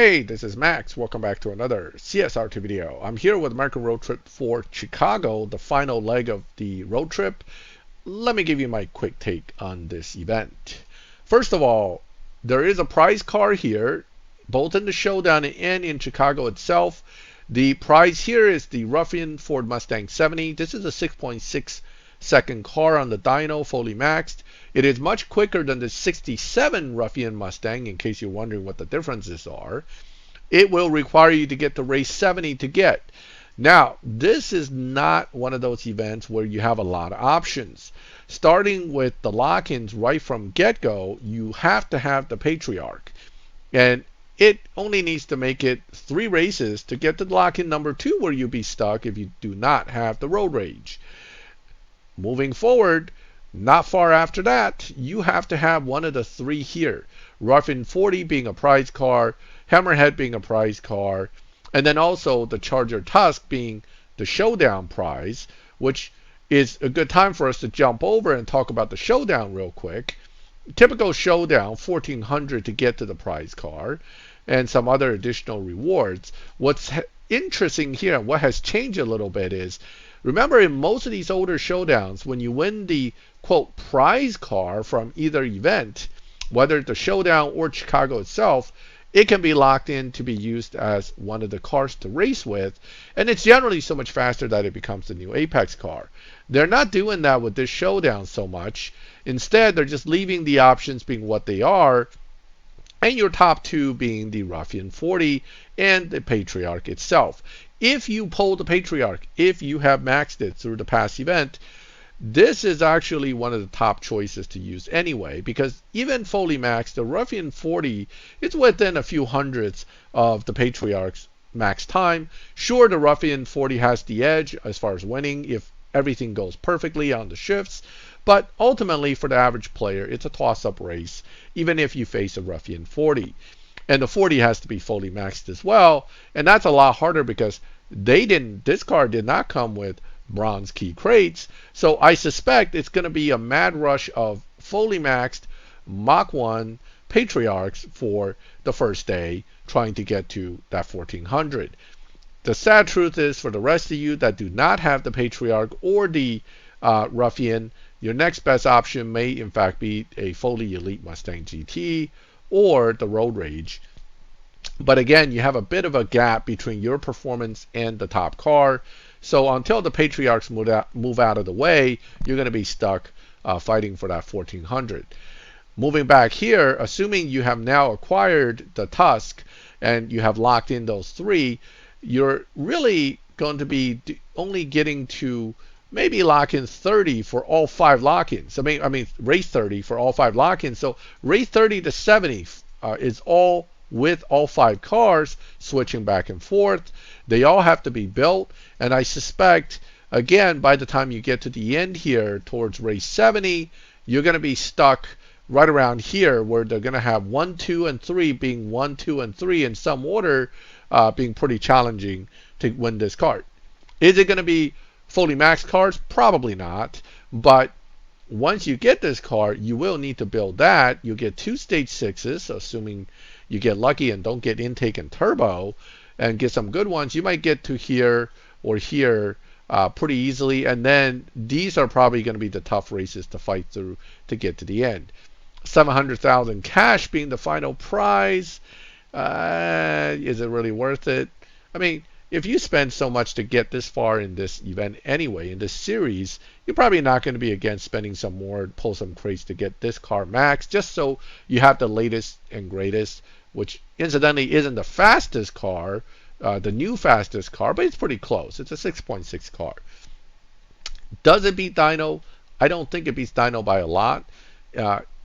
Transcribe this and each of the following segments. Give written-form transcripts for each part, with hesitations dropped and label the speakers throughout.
Speaker 1: Hey, this is Max. Welcome back to another CSR2 video. I'm here with American Road Trip for Chicago, the final leg of the road trip. Let me give you my quick take on this event. First of all, there is a prize car here, both in the Showdown and in Chicago itself. The prize here is the Ruffian Ford Mustang 70. This is a 6.6 second car on the dyno, fully maxed. It is much quicker than the 67 Ruffian Mustang, in case you're wondering what the differences are. It will require you to get to race 70 to get. Now, this is not one of those events where you have a lot of options. Starting with the lock-ins right from get-go, you have to have the Patriarch. And it only needs to make it 3 races to get to lock-in number 2, where you'll be stuck if you do not have the Road Rage. Moving forward, not far after that, you have to have one of the 3 here. Ruffian 40 being a prize car, Hammerhead being a prize car, and then also the Charger Tusk being the Showdown prize, which is a good time for us to jump over and talk about the Showdown real quick. Typical Showdown, $1,400 to get to the prize car, and some other additional rewards. What's interesting here, and what has changed a little bit is, remember, in most of these older Showdowns, when you win the, quote, prize car from either event, whether it's the Showdown or Chicago itself, it can be locked in to be used as one of the cars to race with, and it's generally so much faster that it becomes the new Apex car. They're not doing that with this Showdown so much. Instead, they're just leaving the options being what they are, and your top 2 being the Ruffian 40 and the Patriarch itself. If you pull the Patriarch, if you have maxed it through the past event, this is actually one of the top choices to use anyway, because even fully maxed, the Ruffian 40 is within a few hundreds of the Patriarch's max time. Sure, the Ruffian 40 has the edge as far as winning if everything goes perfectly on the shifts, but ultimately for the average player, it's a toss-up race, even if you face a Ruffian 40. And the 40 has to be fully maxed as well, and that's a lot harder because this car did not come with bronze key crates, so I suspect it's going to be a mad rush of fully maxed Mach 1 Patriarchs for the first day, trying to get to that 1400. The sad truth is, for the rest of you that do not have the Patriarch or the Ruffian, your next best option may in fact be a fully elite Mustang GT or the Road Rage. But again, you have a bit of a gap between your performance and the top car. So until the Patriarchs move out of the way, you're going to be stuck fighting for that 1400. Moving back here, assuming you have now acquired the Tusk and you have locked in those 3, you're really going to be only getting to maybe lock in 30 for all 5 lock-ins. I mean race 30 for all 5 lock-ins. So race 30 to 70 is all with all 5 cars switching back and forth. They all have to be built, and I suspect, again, by the time you get to the end here towards race 70, you're going to be stuck right around here, where they're going to have 1, 2, and 3 being 1, 2, and 3 in some order, being pretty challenging to win this card. Is it going to be fully maxed cars? Probably not, but once you get this car, you will need to build that. You'll get 2 stage 6s, assuming you get lucky and don't get intake and turbo, and get some good ones. You might get to here or here pretty easily, and then these are probably going to be the tough races to fight through to get to the end. 700,000 cash being the final prize. Is it really worth it? I mean, if you spend so much to get this far in this event anyway, in this series, you're probably not going to be against spending some more, pull some crates to get this car max, just so you have the latest and greatest, which incidentally isn't the fastest car, the new fastest car, but it's pretty close. It's a 6.6 car. Does it beat dyno? I don't think it beats dyno by a lot.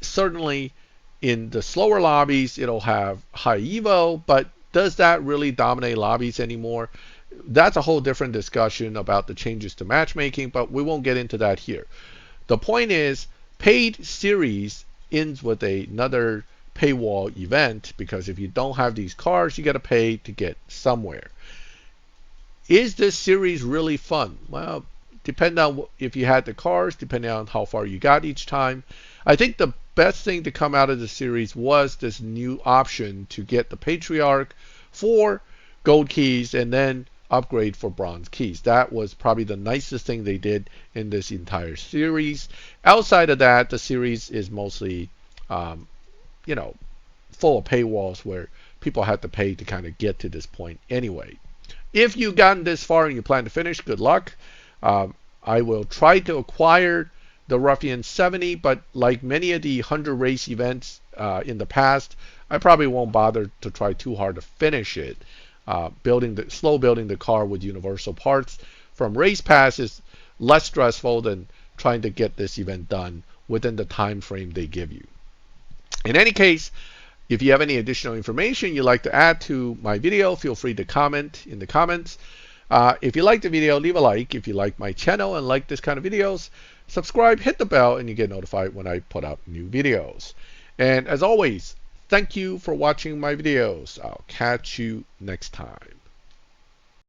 Speaker 1: Certainly in the slower lobbies, it'll have high evo, but does that really dominate lobbies anymore? That's a whole different discussion about the changes to matchmaking, but we won't get into that here. The point is, paid series ends with another paywall event, because if you don't have these cars, you got to pay to get somewhere. Is this series really fun? Well, depending on if you had the cars, depending on how far you got each time. I think the best thing to come out of the series was this new option to get the Patriarch for gold keys and then upgrade for bronze keys. That was probably the nicest thing they did in this entire series. Outside of that, the series is mostly, you know, full of paywalls where people had to pay to kind of get to this point anyway. If you've gotten this far and you plan to finish, good luck. I will try to acquire the Ruffian 70, but like many of the 100 race events in the past, I probably won't bother to try too hard to finish it. Building the car with universal parts from Race Pass is less stressful than trying to get this event done within the time frame they give you. In any case, if you have any additional information you'd like to add to my video, feel free to comment in the comments. If you like the video, leave a like. If you like my channel and like this kind of videos, subscribe, hit the bell, and you get notified when I put out new videos. And as always, thank you for watching my videos. I'll catch you next time.